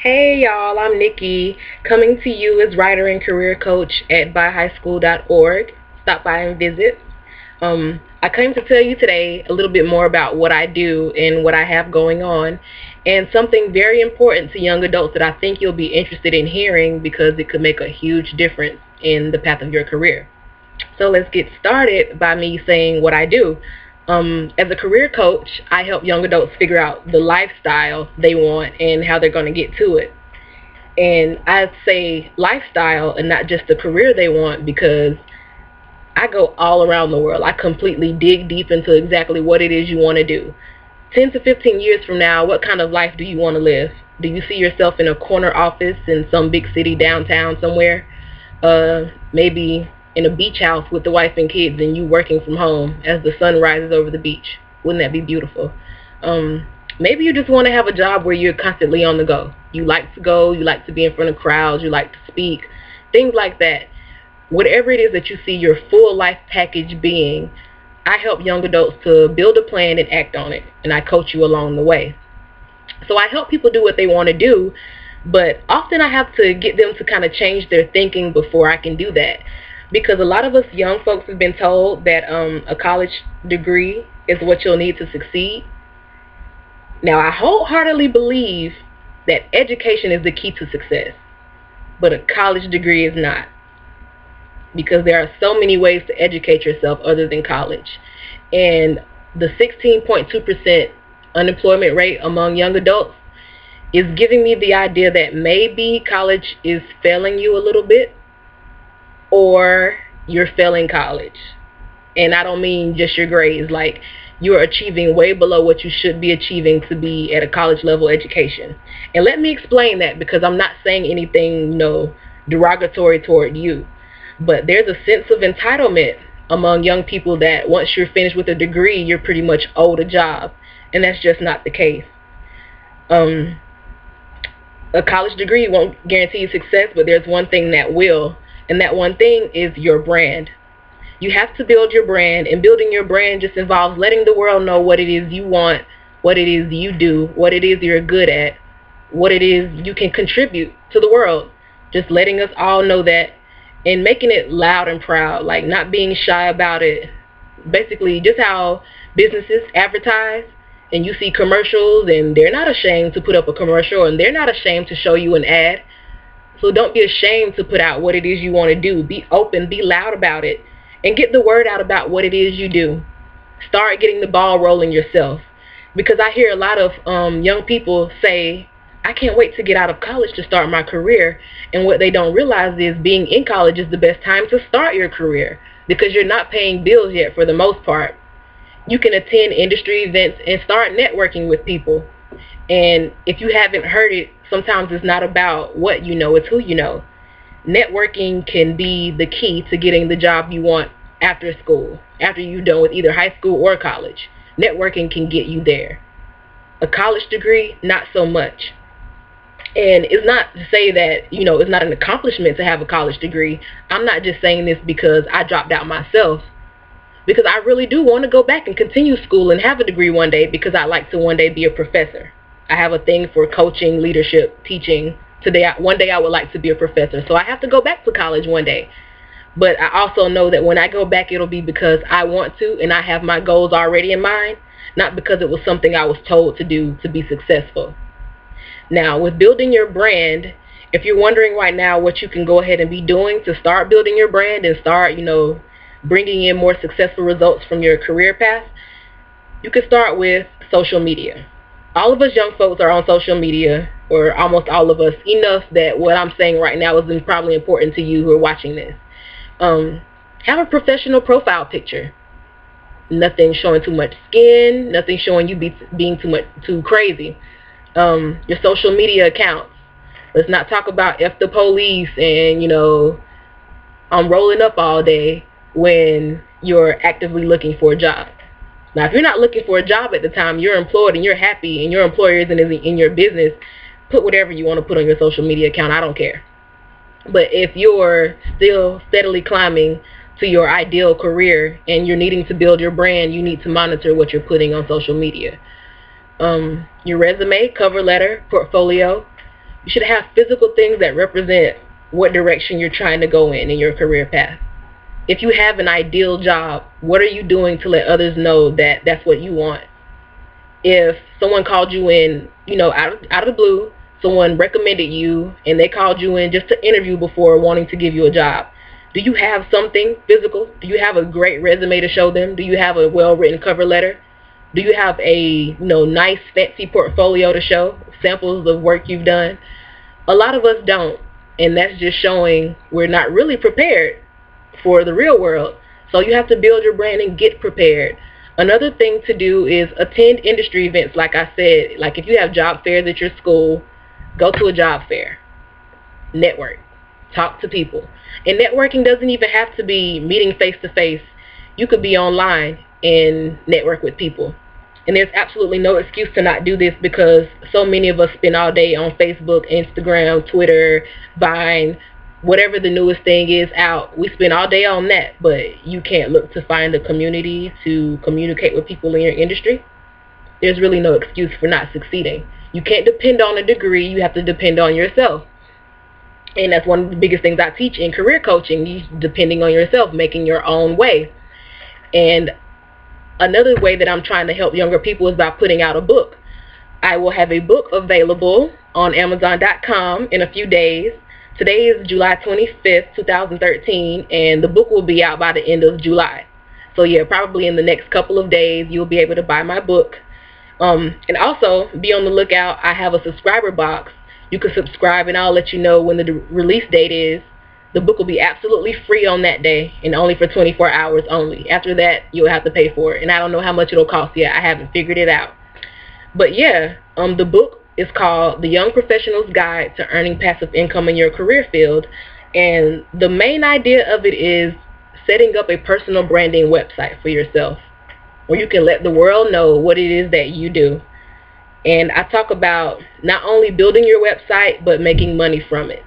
Hey y'all, I'm Nikki, coming to you as writer and career coach at byhighschool.org. Stop by and visit. I came to tell you today a little bit more about what I do and what I have going on, and something very important to young adults that I think you'll be interested in hearing because it could make a huge difference in the path of your career. So let's get started by me saying what I do. As a career coach, I help young adults figure out the lifestyle they want and how they're going to get to it. And I say lifestyle and not just the career they want because I go all around the world. I completely dig deep into exactly what it is you want to do. 10 to 15 years from now, what kind of life do you want to live? Do you see yourself in a corner office in some big city downtown somewhere? Maybe in a beach house with the wife and kids and you working from home as the sun rises over the beach. Wouldn't that be beautiful? Maybe you just want to have a job where you're constantly on the go. You like to go, you like to be in front of crowds, you like to speak, things like that. Whatever it is that you see your full life package being, I help young adults to build a plan and act on it, and I coach you along the way. So I help people do what they want to do, but often I have to get them to kind of change their thinking before I can do that. Because a lot of us young folks have been told that a college degree is what you'll need to succeed. Now, I wholeheartedly believe that education is the key to success, but a college degree is not. Because there are so many ways to educate yourself other than college. And the 16.2% unemployment rate among young adults is giving me the idea that maybe college is failing you a little bit, or you're failing college. And I don't mean just your grades, like you're achieving way below what you should be achieving to be at a college level education. And let me explain that because I'm not saying anything, derogatory toward you. But there's a sense of entitlement among young people that once you're finished with a degree, you're pretty much owed a job. And that's just not the case. A college degree won't guarantee you success, but there's one thing that will. And that one thing is your brand. You have to build your brand, and building your brand just involves letting the world know what it is you want, what it is you do, what it is you're good at, what it is you can contribute to the world. Just letting us all know that and making it loud and proud, like not being shy about it. Basically, just how businesses advertise and you see commercials and they're not ashamed to put up a commercial and they're not ashamed to show you an ad. So don't be ashamed to put out what it is you want to do. Be open, be loud about it, and get the word out about what it is you do. Start getting the ball rolling yourself. Because I hear a lot of young people say, I can't wait to get out of college to start my career. And what they don't realize is being in college is the best time to start your career because you're not paying bills yet for the most part. You can attend industry events and start networking with people. And if you haven't heard it, sometimes it's not about what you know, it's who you know. Networking can be the key to getting the job you want after school, after you're done with either high school or college. Networking can get you there. A college degree, not so much. And it's not to say that, it's not an accomplishment to have a college degree. I'm not just saying this because I dropped out myself. Because I really do want to go back and continue school and have a degree one day because I'd like to one day be a professor. I have a thing for coaching, leadership, teaching. One day I would like to be a professor. So I have to go back to college one day. But I also know that when I go back, it'll be because I want to and I have my goals already in mind, not because it was something I was told to do to be successful. Now, with building your brand, if you're wondering right now what you can go ahead and be doing to start building your brand and start, bringing in more successful results from your career path, you can start with social media. All of us young folks are on social media, or almost all of us, enough that what I'm saying right now is probably important to you who are watching this. Have a professional profile picture. Nothing showing too much skin, nothing showing you being too crazy. Your social media accounts. Let's not talk about F the police and, I'm rolling up all day when you're actively looking for a job. Now, if you're not looking for a job at the time, you're employed and you're happy and your employer isn't in your business, put whatever you want to put on your social media account. I don't care. But if you're still steadily climbing to your ideal career and you're needing to build your brand, you need to monitor what you're putting on social media. Your resume, cover letter, portfolio. You should have physical things that represent what direction you're trying to go in your career path. If you have an ideal job, what are you doing to let others know that that's what you want? If someone called you in, out of the blue, someone recommended you and they called you in just to interview before wanting to give you a job, do you have something physical? Do you have a great resume to show them? Do you have a well-written cover letter? Do you have a nice fancy portfolio to show, samples of work you've done? A lot of us don't, and that's just showing we're not really prepared for the real world. So you have to build your brand and get prepared. Another thing to do is attend industry events. Like I said, like if you have job fairs at your school, go to a job fair. Network. Talk to people. And networking doesn't even have to be meeting face to face. You could be online and network with people. And there's absolutely no excuse to not do this, because so many of us spend all day on Facebook, Instagram, Twitter, Vine, whatever the newest thing is out. We spend all day on that, but you can't look to find a community to communicate with people in your industry. There's really no excuse for not succeeding. You can't depend on a degree. You have to depend on yourself. And that's one of the biggest things I teach in career coaching, depending on yourself, making your own way. And another way that I'm trying to help younger people is by putting out a book. I will have a book available on Amazon.com in a few days. Today is July 25th, 2013, and the book will be out by the end of July. So yeah, probably in the next couple of days, you'll be able to buy my book. And also, be on the lookout. I have a subscriber box. You can subscribe, and I'll let you know when the release date is. The book will be absolutely free on that day, and only for 24 hours only. After that, you'll have to pay for it, and I don't know how much it'll cost yet. I haven't figured it out. But yeah, the book is called The Young Professional's Guide to Earning Passive Income in Your Career Field, and the main idea of it is setting up a personal branding website for yourself, where you can let the world know what it is that you do. And I talk about not only building your website, but making money from it.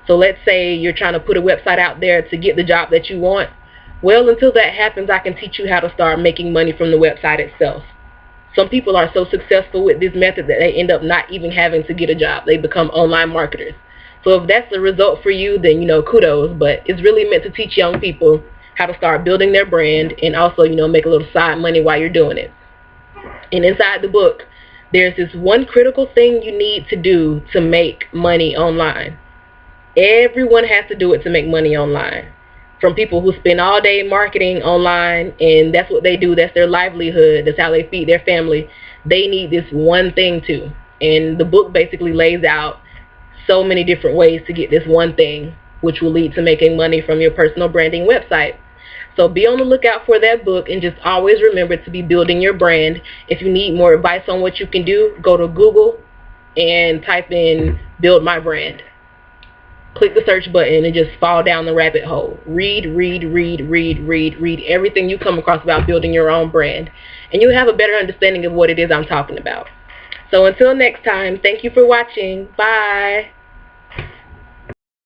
So let's say you're trying to put a website out there to get the job that you want. Well, until that happens, I can teach you how to start making money from the website itself. Some people are so successful with this method that they end up not even having to get a job. They become online marketers. So if that's the result for you, then, kudos. But it's really meant to teach young people how to start building their brand and also, make a little side money while you're doing it. And inside the book, there's this one critical thing you need to do to make money online. Everyone has to do it to make money online. From people who spend all day marketing online, and that's what they do. That's their livelihood. That's how they feed their family. They need this one thing too. And the book basically lays out so many different ways to get this one thing, which will lead to making money from your personal branding website. So be on the lookout for that book, and just always remember to be building your brand. If you need more advice on what you can do, go to Google and type in "Build My Brand." Click the search button and just fall down the rabbit hole. Read everything you come across about building your own brand, and you'll have a better understanding of what it is I'm talking about. So until next time, thank you for watching. Bye.